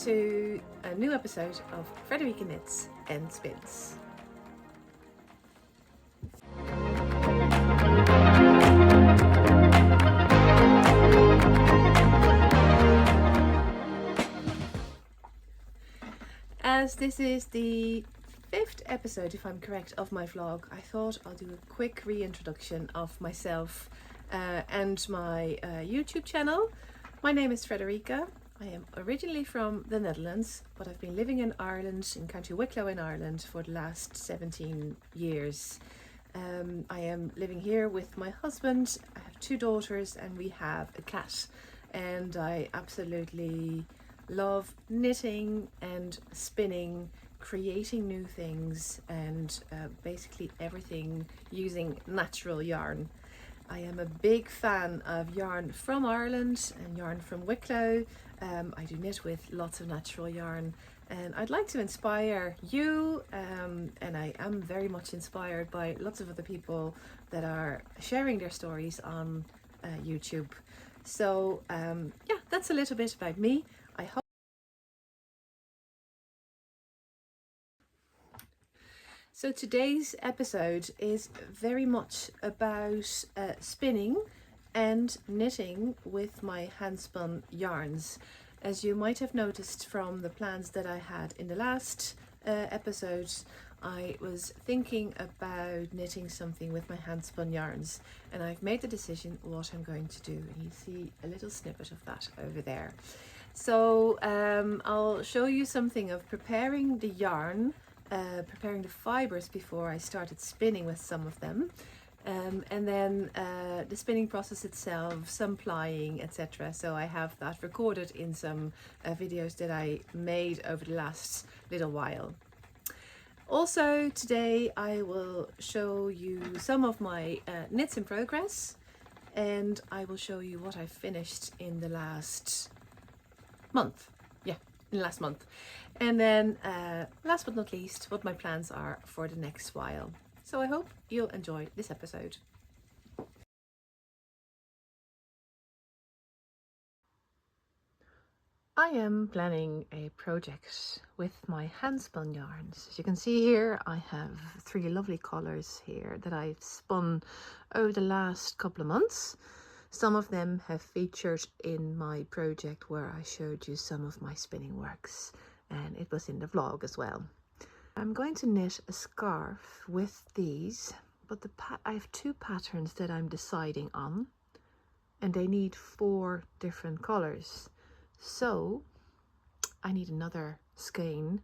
to a new episode of Frederica Knits and Spins. As this is the 5th episode, if I'm correct, of my vlog, I thought I'll do a quick reintroduction of myself and my YouTube channel. My name is Frederica. I am originally from the Netherlands, but I've been living in Ireland, in County Wicklow in Ireland, for the last 17 years. I am living here with my husband. I have 2 daughters and we have a cat, and I absolutely love knitting and spinning, creating new things, and basically everything using natural yarn. I am a big fan of yarn from Ireland and yarn from Wicklow. I do knit with lots of natural yarn, and I'd like to inspire you, and I am very much inspired by lots of other people that are sharing their stories on YouTube. So yeah, that's a little bit about me. I hope so. Today's episode is very much about spinning and knitting with my handspun yarns. As you might have noticed from the plans that I had in the last episode, I was thinking about knitting something with my handspun yarns, and I've made the decision what I'm going to do, and you see a little snippet of that over there. So I'll show you something of preparing the yarn, preparing the fibres before I started spinning with some of them, and then the spinning process itself, some plying, etc. So I have that recorded in some videos that I made over the last little while. Also today I will show you some of my knits in progress, and I will show you what I finished in the last month. Yeah, in the last month. And then last but not least, what my plans are for the next while. So I hope you'll enjoy this episode. I am planning a project with my handspun yarns. As you can see here, I have 3 lovely colours here that I've spun over the last couple of months. Some of them have featured in my project where I showed you some of my spinning works, and it was in the vlog as well. I'm going to knit a scarf with these, but I have 2 patterns that I'm deciding on, and they need 4 different colours. So I need another skein,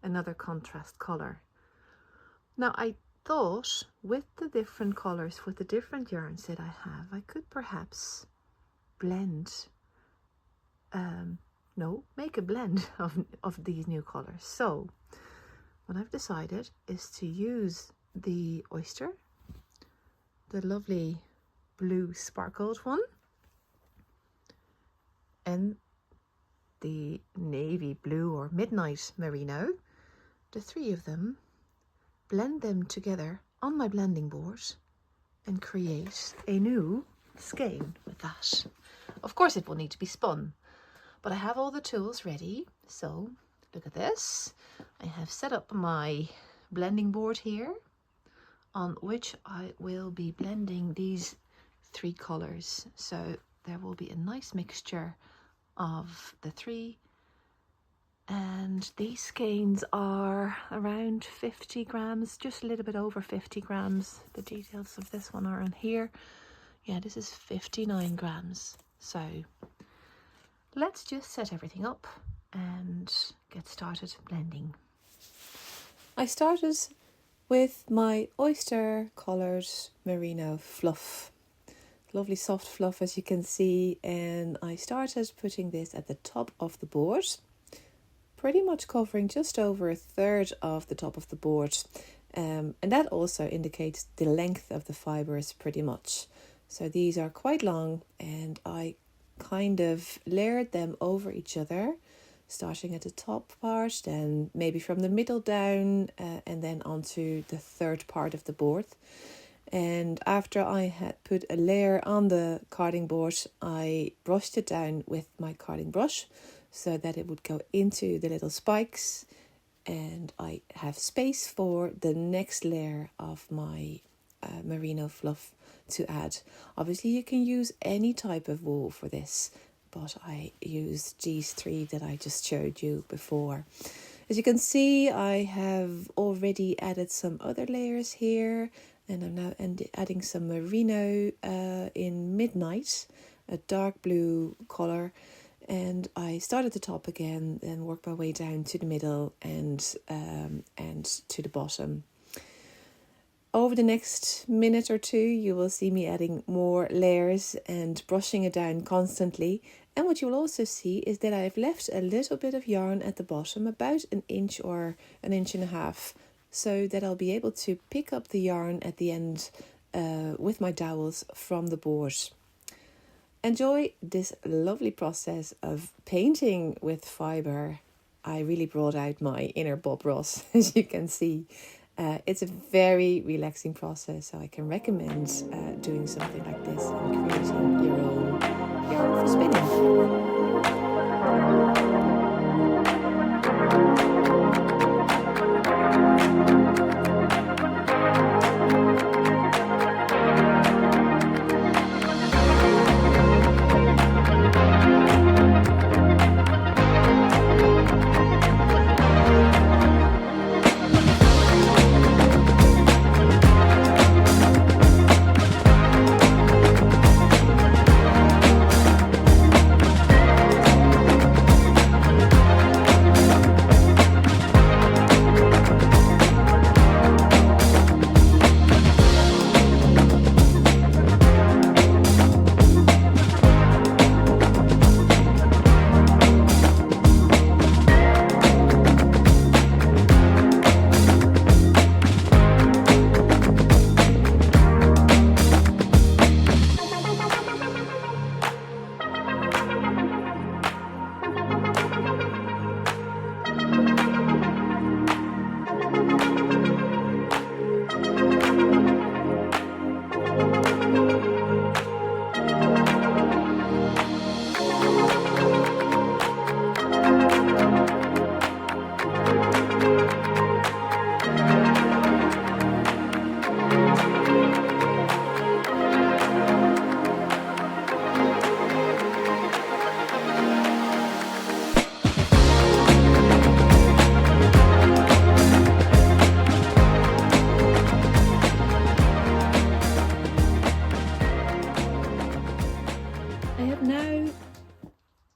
another contrast colour. Now I thought with the different colours, with the different yarns that I have, I could perhaps blend, make a blend of these new colours. So what I've decided is to use the oyster, the lovely blue sparkled one, and the navy blue or midnight merino, the 3 of them, blend them together on my blending board and create a new skein with that. Of course it will need to be spun, but I have all the tools ready. So look at this. I have set up my blending board here on which I will be blending these 3 colours. So there will be a nice mixture of the 3, and these skeins are around 50 grams, just a little bit over 50 grams. The details of this one are on here. Yeah, this is 59 grams. So let's just set everything up and get started blending. I started with my oyster coloured merino fluff. Lovely soft fluff, as you can see, and I started putting this at the top of the board, pretty much covering just over 1/3 of the top of the board, and that also indicates the length of the fibres pretty much. So these are quite long, and I kind of layered them over each other, starting at the top part, then maybe from the middle down, and then onto the 3rd part of the board. And after I had put a layer on the carding board, I brushed it down with my carding brush, so that it would go into the little spikes, and I have space for the next layer of my merino fluff to add. Obviously you can use any type of wool for this, but I used these three that I just showed you before. As you can see, I have already added some other layers here, and I'm now adding some merino in Midnight, a dark blue colour. And I start at the top again, then work my way down to the middle and to the bottom. Over the next minute or two, you will see me adding more layers and brushing it down constantly. And what you'll also see is that I've left a little bit of yarn at the bottom, about an inch or an inch and a half, so that I'll be able to pick up the yarn at the end with my dowels from the board. Enjoy this lovely process of painting with fibre. I really brought out my inner Bob Ross, as you can see. It's a very relaxing process, so I can recommend doing something like this and creating your own yarn for spinning.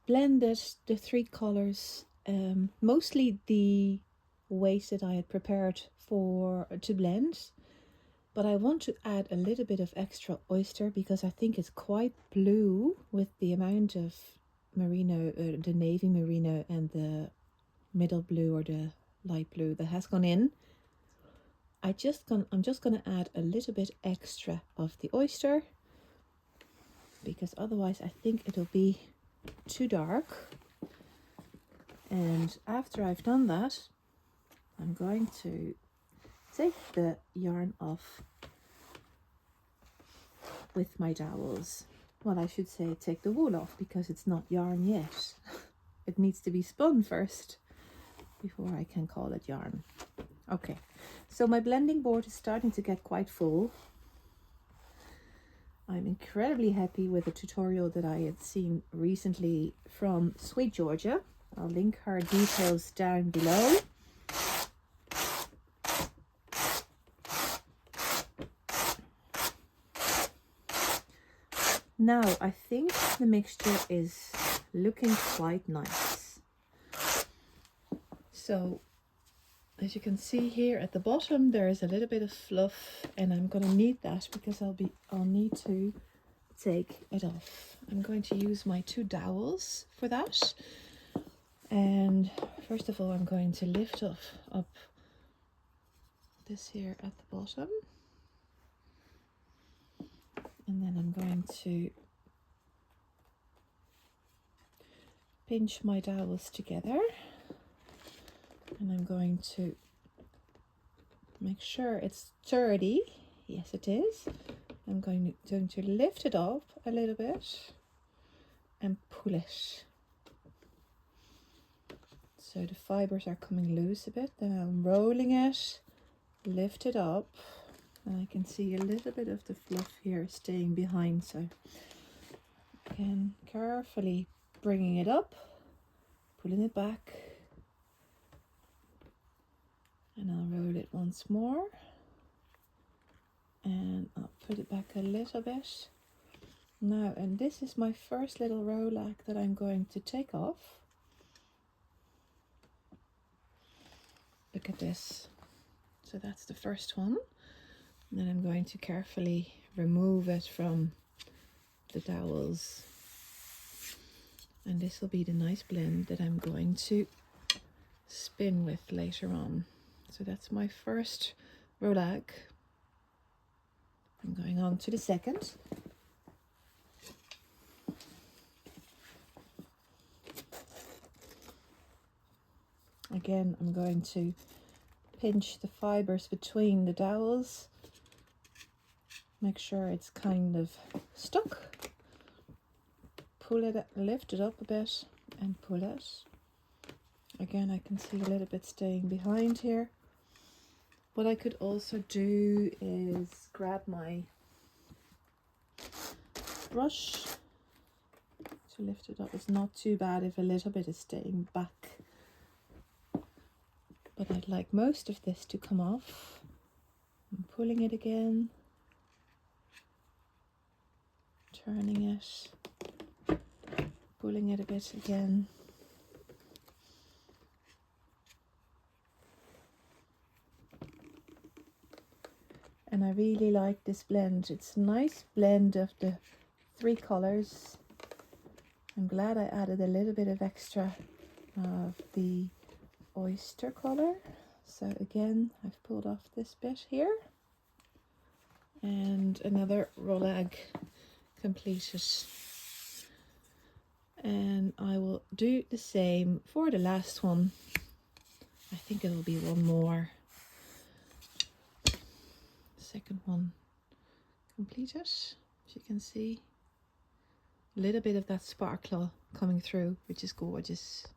Blended the three colors, mostly the waist that I had prepared to blend, but I want to add a little bit of extra oyster because I think it's quite blue with the amount of merino, the navy merino and the middle blue or the light blue that has gone in. I'm just gonna add a little bit extra of the oyster because otherwise I think it'll be too dark. And after I've done that, I'm going to take the yarn off with my dowels. Well, I should say take the wool off because it's not yarn yet. It needs to be spun first before I can call it yarn. Okay, so my blending board is starting to get quite full. I'm incredibly happy with a tutorial that I had seen recently from Sweet Georgia. I'll link her details down below. Now I think the mixture is looking quite nice. So as you can see here at the bottom, there is a little bit of fluff, and I'm going to need that because I'll need to take it off. I'm going to use my two dowels for that. And first of all, I'm going to lift up this here at the bottom. And then I'm going to pinch my dowels together. And I'm going to make sure it's sturdy. Yes, it is. I'm going to lift it up a little bit and pull it. So the fibres are coming loose a bit. Then I'm rolling it, lift it up, and I can see a little bit of the fluff here staying behind. So again, carefully bringing it up, pulling it back, and I'll roll it once more, and I'll put it back a little bit. Now, and this is my first little rowlac that I'm going to take off. Look at this. So that's the first one. And then I'm going to carefully remove it from the dowels. And this will be the nice blend that I'm going to spin with later on. So that's my first rowlac. I'm going on to the second. Again, I'm going to pinch the fibres between the dowels. Make sure it's kind of stuck. Pull it, lift it up a bit and pull it. Again, I can see a little bit staying behind here. What I could also do is grab my brush to lift it up. It's not too bad if a little bit is staying back. But I'd like most of this to come off. I'm pulling it again, turning it, pulling it a bit again. And I really like this blend. It's a nice blend of the three colours. I'm glad I added a little bit of extra of the oyster colour. So again, I've pulled off this bit here, and another rowlag completed, and I will do the same for the last one. I think it'll be one more. Second one completed. As you can see, a little bit of that sparkle coming through, which is gorgeous.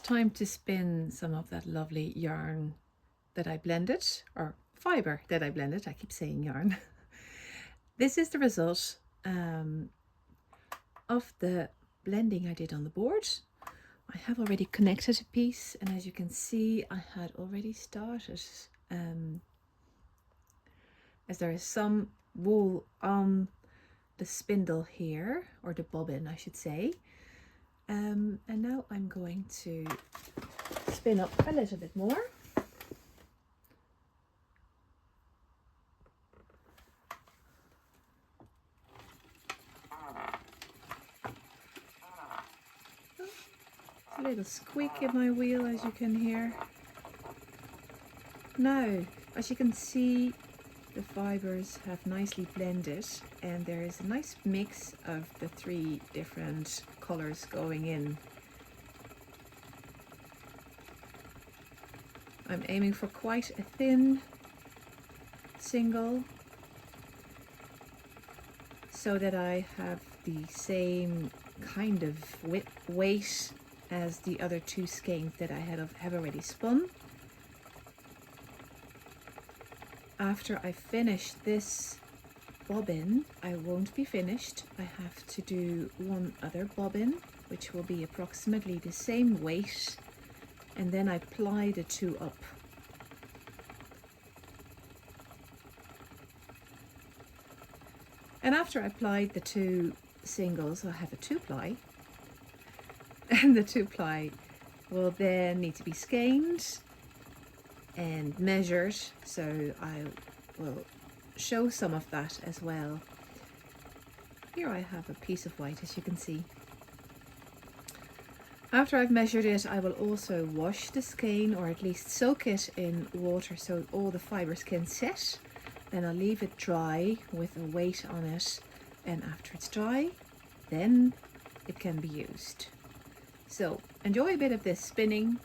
Time to spin some of that lovely yarn that I blended, or fibre that I blended. I keep saying yarn. This is the result of the blending I did on the board. I have already connected a piece, and as you can see, I had already started, as there is some wool on the spindle here, or the bobbin I should say. And now I'm going to spin up a little bit more. A little squeak in my wheel, as you can hear. Now, as you can see, the fibres have nicely blended and there is a nice mix of the 3 different colours going in. I'm aiming for quite a thin single so that I have the same kind of weight as the other 2 skeins that I have already spun. After I finish this bobbin, I won't be finished. I have to do one other bobbin, which will be approximately the same weight, and then I ply the 2 up. And after I plied the 2 singles, I have a 2-ply, and the 2-ply will then need to be skeined and measured, so I will show some of that as well. Here I have a piece of white, as you can see. After I've measured it, I will also wash the skein, or at least soak it in water so all the fibres can set. Then I'll leave it dry with a weight on it, and after it's dry, then it can be used. So enjoy a bit of this spinning,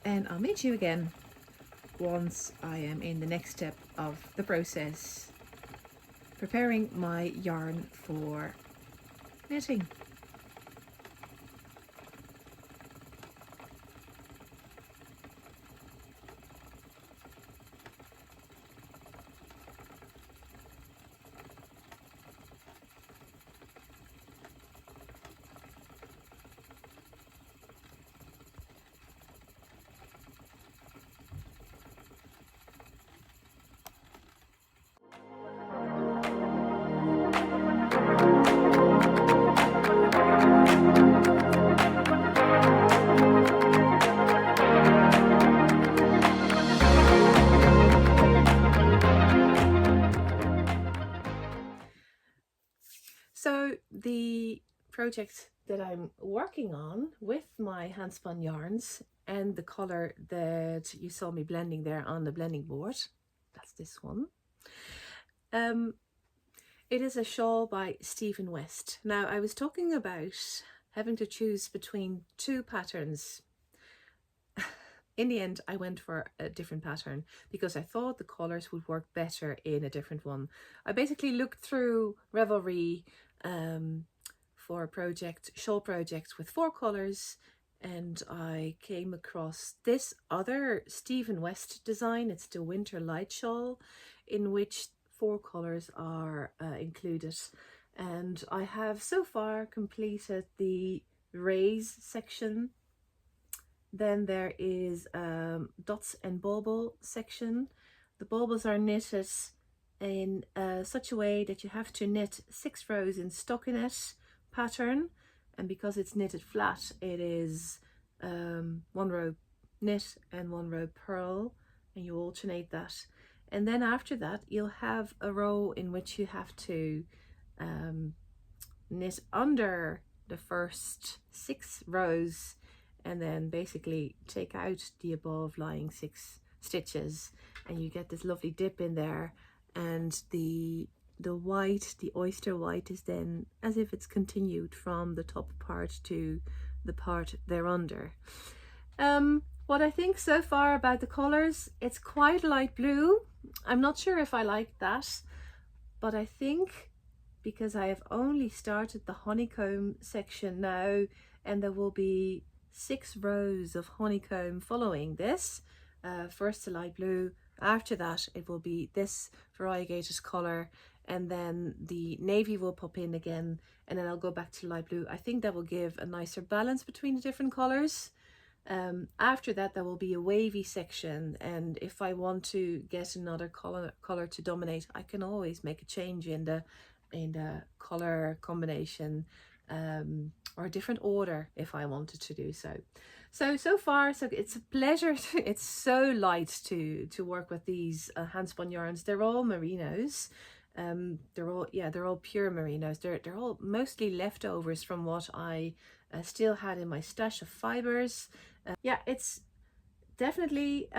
and I'll meet you again once I am in the next step of the process, preparing my yarn for knitting. So the project that I'm working on with my handspun yarns and the color that you saw me blending there on the blending board, that's this one. It is a shawl by Stephen West. Now, I was talking about having to choose between 2 patterns. In the end, I went for a different pattern because I thought the colors would work better in a different one. I basically looked through Ravelry for a shawl project with 4 colors, and I came across this other Stephen West design. It's the Winter Lights Shawl, in which 4 colors are included, and I have so far completed the raise section. Then there is dots and bauble section. The baubles are knitted in such a way that you have to knit 6 rows in stockinette pattern, and because it's knitted flat, it is 1 row knit and 1 row purl, and you alternate that. And then after that, you'll have a row in which you have to knit under the first 6 rows, and then basically take out the above lying 6 stitches, and you get this lovely dip in there, and the white, the oyster white, is then as if it's continued from the top part to the part thereunder. What I think so far about the colors, it's quite light blue. I'm not sure if I like that, but I think because I have only started the honeycomb section now, and there will be 6 rows of honeycomb following this. First the light blue, after that it will be this variegated color, and then the navy will pop in again, and then I'll go back to light blue. I think that will give a nicer balance between the different colors. After that, there will be a wavy section, and if I want to get another color to dominate, I can always make a change in the color combination, or a different order if I wanted to do so. So far, it's a pleasure. It's so light to work with these handspun yarns. They're all merinos. They're all pure merinos. They're all mostly leftovers from what I still had in my stash of fibres. Yeah, it's definitely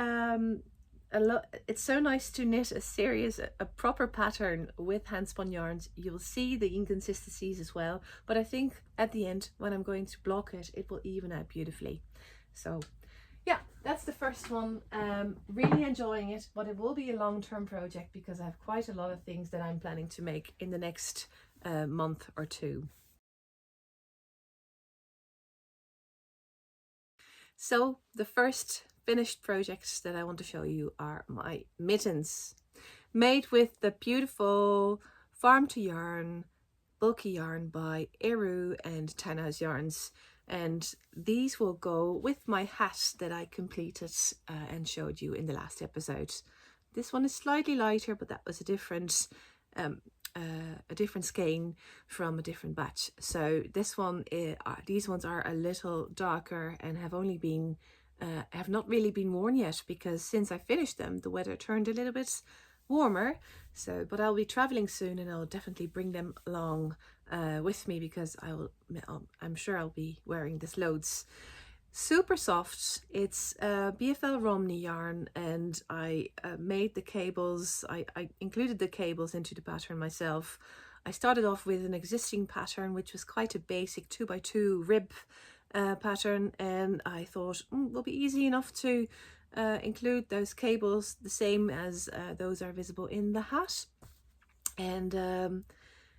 it's so nice to knit a proper pattern with handspun yarns. You'll see the inconsistencies as well, but I think at the end, when I'm going to block it, it will even out beautifully. So yeah, that's the first one. Really enjoying it, but it will be a long-term project because I have quite a lot of things that I'm planning to make in the next month or two. So the first finished projects that I want to show you are my mittens, made with the beautiful Farm to Yarn bulky yarn by Eru and Townhouse Yarns, and these will go with my hat that I completed and showed you in the last episode. This one is slightly lighter, but that was a different skein from a different batch. So this one, these ones are a little darker and have not really been worn yet, because since I finished them, the weather turned a little bit warmer. So, but I'll be traveling soon, and I'll definitely bring them along with me, because I'm sure I'll be wearing this loads. Super soft. It's BFL Romney yarn, and I made the cables. I included the cables into the pattern myself. I started off with an existing pattern, which was quite a basic 2x2 rib pattern, and I thought it will be easy enough to include those cables, the same as those are visible in the hat. And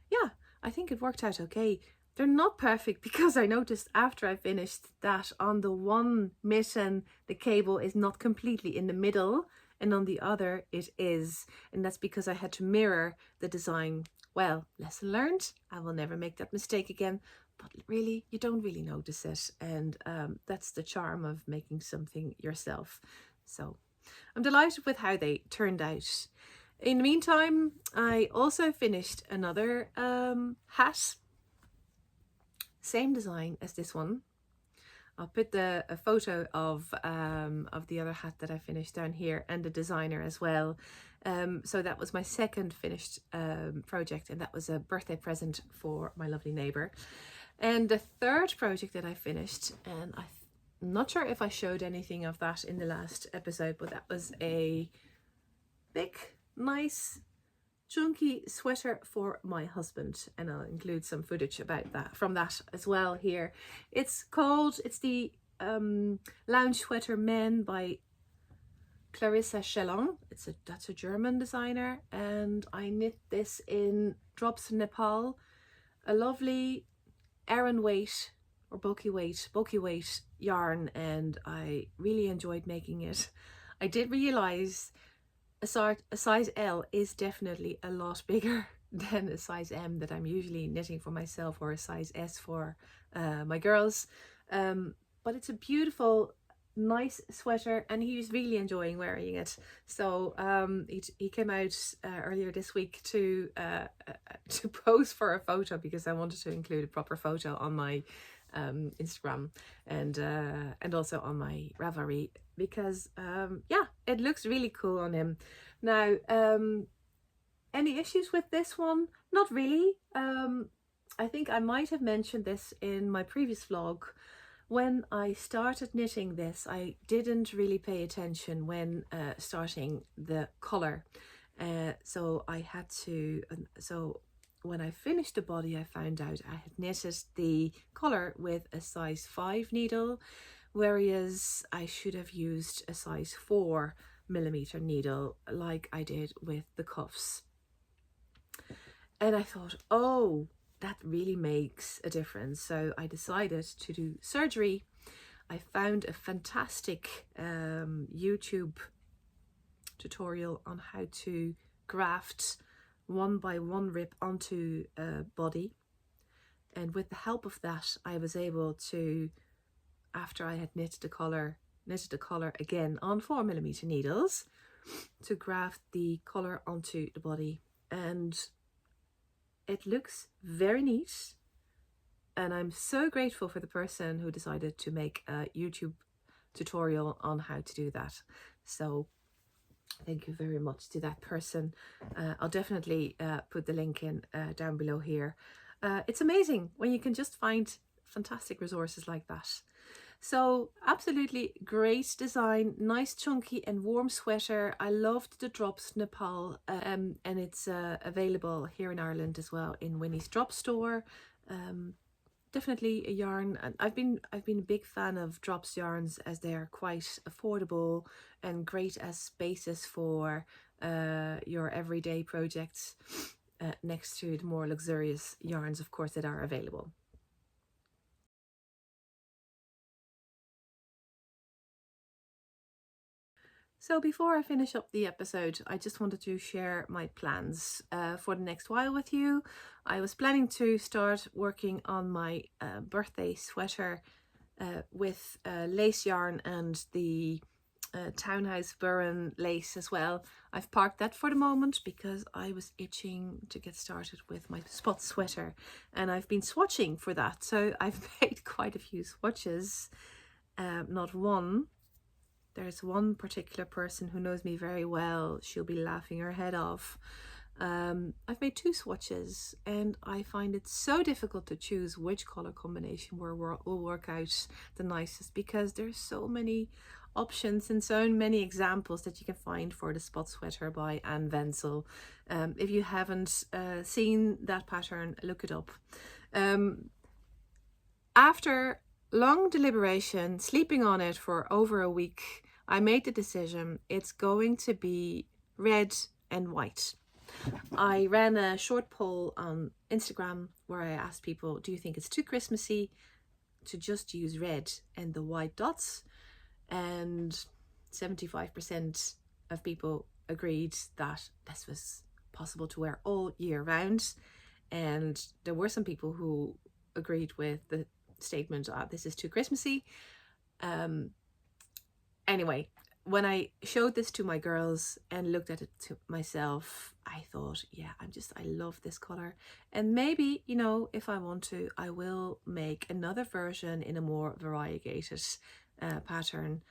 yeah, I think it worked out okay. They're not perfect, because I noticed after I finished that on the one mitten the cable is not completely in the middle, and on the other it is, and that's because I had to mirror the design. Well, lesson learned. I will never make that mistake again, but really you don't really notice it, and that's the charm of making something yourself. So I'm delighted with how they turned out. In the meantime, I also finished another hat, same design as this one. I'll put a photo of the other hat that I finished down here, and the designer as well. So that was my second finished project, and that was a birthday present for my lovely neighbour. And the third project that I finished, and I'm not sure if I showed anything of that in the last episode, but that was a big, nice, chunky sweater for my husband, and I'll include some footage about that from that as well here. It's the Lounge Sweater Men by Clarissa Schellong. That's a German designer, and I knit this in Drops Nepal, a lovely Aran weight or bulky weight yarn, and I really enjoyed making it. I did realize a size L is definitely a lot bigger than a size M that I'm usually knitting for myself, or a size S for my girls. But it's a beautiful, nice sweater, and he was really enjoying wearing it. So he came out earlier this week to pose for a photo, because I wanted to include a proper photo on my Instagram and also on my Ravelry, because yeah, it looks really cool on him. Now any issues with this one? Not really. I think I might have mentioned this in my previous vlog. When I started knitting this, I didn't really pay attention when starting the collar, so I had to, so when I finished the body, I found out I had knitted the collar with a size 5 needle, whereas I should have used a size 4mm needle like I did with the cuffs. And I thought, oh, that really makes a difference. So I decided to do surgery. I found a fantastic YouTube tutorial on how to graft 1x1 rib onto a body, and with the help of that I was able to, after I had knitted the collar again on 4mm needles, to graft the collar onto the body, and it looks very neat. And I'm so grateful for the person who decided to make a YouTube tutorial on how to do that. So thank you very much to that person. I'll definitely put the link in down below here. It's amazing when you can just find fantastic resources like that. So absolutely great design, nice chunky and warm sweater. I loved the Drops Nepal, and it's available here in Ireland as well in Winnie's Drop Store. Definitely a yarn, and I've been a big fan of Drops yarns as they are quite affordable and great as basis for your everyday projects, next to the more luxurious yarns, of course, that are available. So before I finish up the episode, I just wanted to share my plans for the next while with you. I was planning to start working on my birthday sweater with lace yarn and the Townhouse Burren lace as well. I've parked that for the moment because I was itching to get started with my spot sweater, and I've been swatching for that. So I've made quite a few swatches, not one. There's one particular person who knows me very well. She'll be laughing her head off. I've made 2 swatches, and I find it so difficult to choose which color combination will work out the nicest, because there's so many options and so many examples that you can find for the spot sweater by Anne Wenzel. If you haven't seen that pattern, look it up. After long deliberation, sleeping on it for over a week, I made the decision it's going to be red and white. I ran a short poll on Instagram where I asked people, do you think it's too Christmassy to just use red and the white dots? And 75% of people agreed that this was possible to wear all year round. And there were some people who agreed with the statement, this is too Christmassy. Anyway, when I showed this to my girls and looked at it to myself, I thought, yeah, I love this color. And maybe, you know, if I want to, I will make another version in a more variegated pattern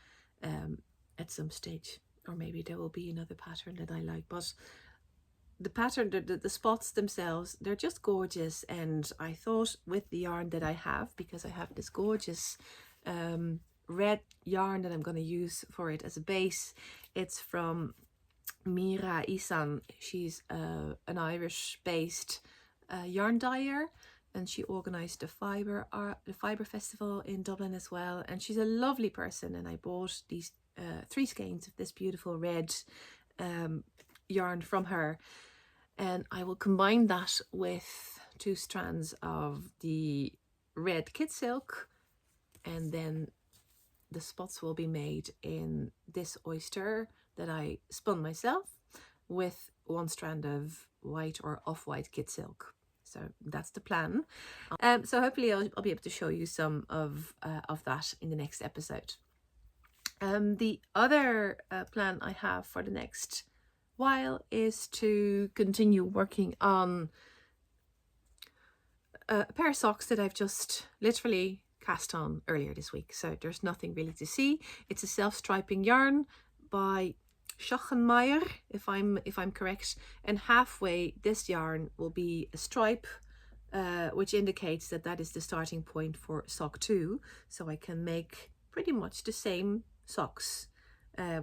at some stage. Or maybe there will be another pattern that I like. But the pattern, the spots themselves, they're just gorgeous. And I thought with the yarn that I have, because I have this gorgeous red yarn that I'm going to use for it as a base. It's from Mira Isan. She's an Irish based yarn dyer, and she organized the fibre festival in Dublin as well, and she's a lovely person. And I bought these 3 skeins of this beautiful red yarn from her, and I will combine that with 2 strands of the red kid silk, and then the spots will be made in this oyster that I spun myself with 1 strand of white or off-white kid silk. So that's the plan. So hopefully I'll be able to show you some of that in the next episode. The other plan I have for the next while is to continue working on a pair of socks that I've just literally cast on earlier this week. So there's nothing really to see. It's a self-striping yarn by Schellong, if I'm correct, and halfway this yarn will be a stripe, which indicates that that is the starting point for sock 2. So I can make pretty much the same socks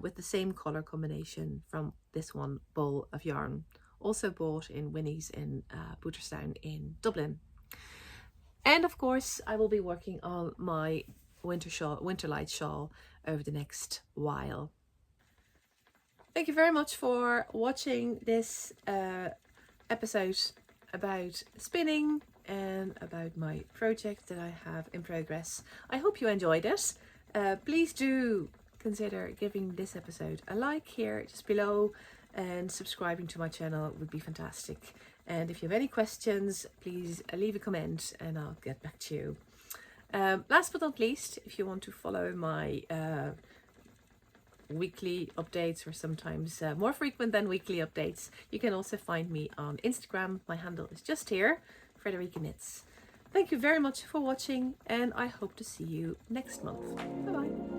with the same color combination from this one ball of yarn, also bought in Winnie's in Booterstown in Dublin. And of course, I will be working on my Winter Lights Shawl over the next while. Thank you very much for watching this episode about spinning and about my project that I have in progress. I hope you enjoyed it. Please do consider giving this episode a like here just below, and subscribing to my channel would be fantastic. And if you have any questions, please leave a comment and I'll get back to you. Last but not least, if you want to follow my weekly updates, or sometimes more frequent than weekly updates, you can also find me on Instagram. My handle is just here, Frederica Knits. Thank you very much for watching, and I hope to see you next month. Bye bye.